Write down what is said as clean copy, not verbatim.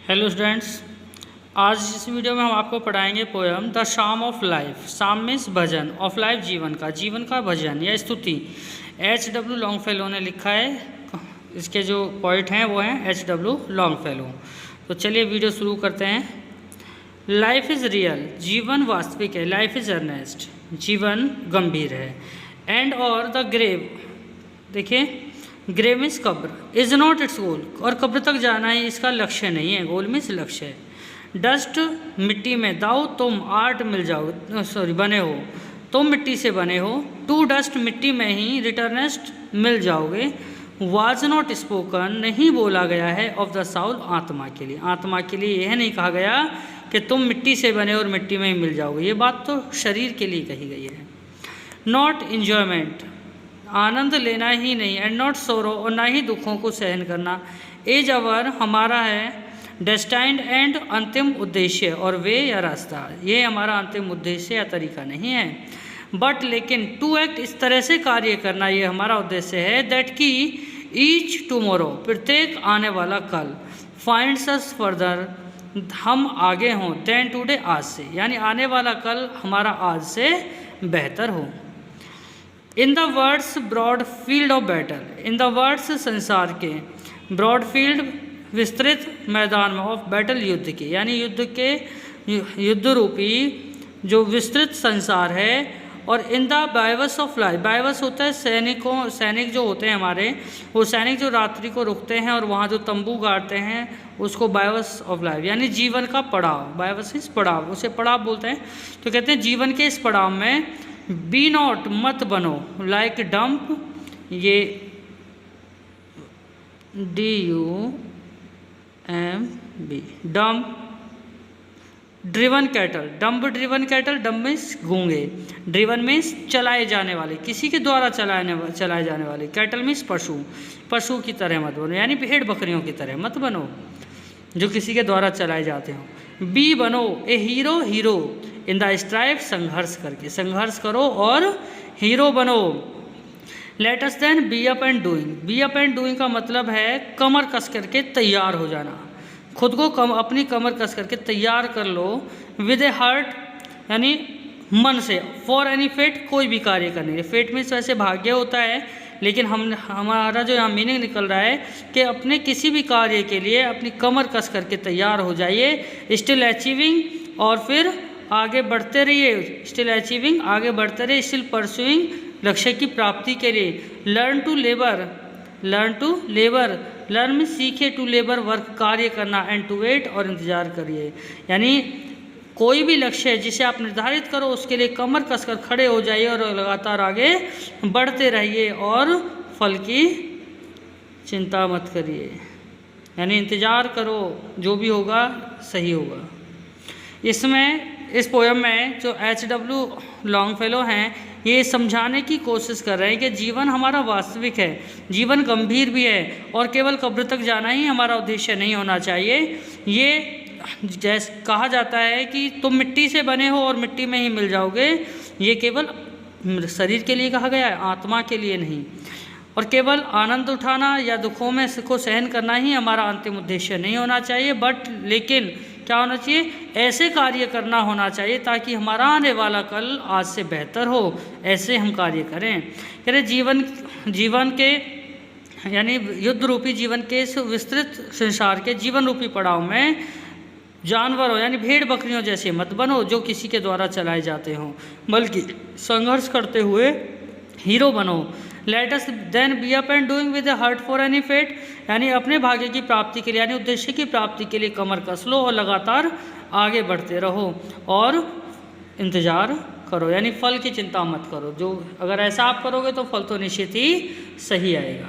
Hello students, आज इस video में हम आपको पढ़ाएंगे पोएम द शाम ऑफ लाइफ। शाम मीन्स भजन, ऑफ लाइफ जीवन का भजन या स्तुति। H.W. लॉन्गफेलो ने लिखा है। इसके जो पोइट हैं वो हैं H.W. लॉन्गफेलो। तो चलिए वीडियो शुरू करते हैं। लाइफ इज़ रियल, जीवन वास्तविक है। लाइफ इज़ अर्नेस्ट, जीवन गंभीर है। एंड और द ग्रेव, देखिए ग्रेव मीन्स कब्र, इज़ नॉट इट्स गोल, और कब्र तक जाना ही इसका लक्ष्य नहीं है। गोल मीन्स लक्ष्य है। डस्ट मिट्टी में, दाओ तुम आर्ट मिल जाओ, बने हो, तुम मिट्टी से बने हो। टू डस्ट मिट्टी में ही रिटर्नेस्ट मिल जाओगे। वाज नॉट स्पोकन, नहीं बोला गया है। ऑफ द साउल, आत्मा के लिए। आत्मा के लिए यह नहीं कहा गया कि तुम मिट्टी से बने और मिट्टी में ही मिल जाओगे। ये बात तो शरीर के लिए कही गई है। नॉट इन्जॉयमेंट, आनंद लेना ही नहीं। एंड नॉट सोरो, और ना ही दुखों को सहन करना। एज अवर, हमारा है। डेस्टाइंड एंड, अंतिम उद्देश्य, और वे या रास्ता, ये हमारा अंतिम उद्देश्य या तरीका नहीं है। बट लेकिन टू एक्ट, इस तरह से कार्य करना, ये हमारा उद्देश्य है। दैट की ईच टुमोरो, प्रत्येक आने वाला कल। फाइंड्स अस फर्दर, हम आगे हों। देन टुडे, आज से, यानी आने वाला कल हमारा आज से बेहतर हो। In the words broad field of battle, in the words संसार के, ब्रॉड फील्ड विस्तृत मैदान में, ऑफ बैटल युद्ध के, यानी युद्ध रूपी जो विस्तृत संसार है। और इन द बाइवस ऑफ लाइफ, बाइवस होता है सैनिक जो होते हैं हमारे, वो सैनिक जो रात्रि को रुकते हैं और वहाँ जो तंबू गाड़ते हैं उसको बाइवस ऑफ लाइफ, यानी जीवन का पड़ाव। बाइवस इस पड़ाव, उसे पड़ाव बोलते हैं। तो कहते हैं जीवन के इस पड़ाव में बी नॉट, मत बनो। लाइक डंप, ये DUMB, dumb. Driven cattle, dumb driven cattle, dumb means गूंगे, ड्रिवन मीन्स चलाए जाने वाले, किसी के द्वारा चलाए जाने वाले। कैटल मीन्स पशु की तरह मत बनो, यानी भेड़ बकरियों की तरह मत बनो जो किसी के द्वारा चलाए जाते हो। बी बनो a hero in the strife, संघर्ष करके, संघर्ष करो और हीरो बनो। Let us then be up and doing, be up and doing का मतलब है कमर कस करके तैयार हो जाना। खुद को अपनी कमर कस करके तैयार कर लो। विद ए हार्ट, यानी मन से। फॉर एनी फेट, कोई भी कार्य करने के। फेट मीन्स वैसे भाग्य होता है, लेकिन हमारा जो यहाँ मीनिंग निकल रहा है कि अपने किसी भी कार्य के लिए अपनी कमर कस करके तैयार हो जाइए। स्टिल अचीविंग, और फिर आगे बढ़ते रहिए। स्टिल अचीविंग, आगे बढ़ते रहिए। स्टिल परस्यूइंग, लक्ष्य की प्राप्ति के लिए। लर्न टू लेबर, लर्न में सीखे। टू लेबर, वर्क, कार्य करना। एंड टू वेट, और इंतजार करिए। यानी कोई भी लक्ष्य है जिसे आप निर्धारित करो, उसके लिए कमर कसकर खड़े हो जाइए और लगातार आगे बढ़ते रहिए, और फल की चिंता मत करिए, यानी इंतज़ार करो, जो भी होगा सही होगा। इस पोएम में जो H.W. लॉन्गफेलो हैं, ये समझाने की कोशिश कर रहे हैं कि जीवन हमारा वास्तविक है, जीवन गंभीर भी है, और केवल कब्र तक जाना ही हमारा उद्देश्य नहीं होना चाहिए। ये जैसे कहा जाता है कि तुम मिट्टी से बने हो और मिट्टी में ही मिल जाओगे, ये केवल शरीर के लिए कहा गया है, आत्मा के लिए नहीं। और केवल आनंद उठाना या दुखों में को सहन करना ही हमारा अंतिम उद्देश्य नहीं होना चाहिए। बट लेकिन क्या होना चाहिए? ऐसे कार्य करना होना चाहिए ताकि हमारा आने वाला कल आज से बेहतर हो। ऐसे हम कार्य करें। कह रहे जीवन के, यानी युद्ध रूपी जीवन के इस विस्तृत संसार के जीवन रूपी पड़ाव में जानवर हो, यानी भेड़ बकरियों जैसे मत बनो जो किसी के द्वारा चलाए जाते हों, बल्कि संघर्ष करते हुए हीरो बनो। Let us then be up and doing with a heart for any fate, यानी अपने भाग्य की प्राप्ति के लिए, यानी उद्देश्य की प्राप्ति के लिए कमर कस लो और लगातार आगे बढ़ते रहो और इंतज़ार करो, यानी फल की चिंता मत करो। जो अगर ऐसा आप करोगे तो फल तो निश्चित ही सही आएगा।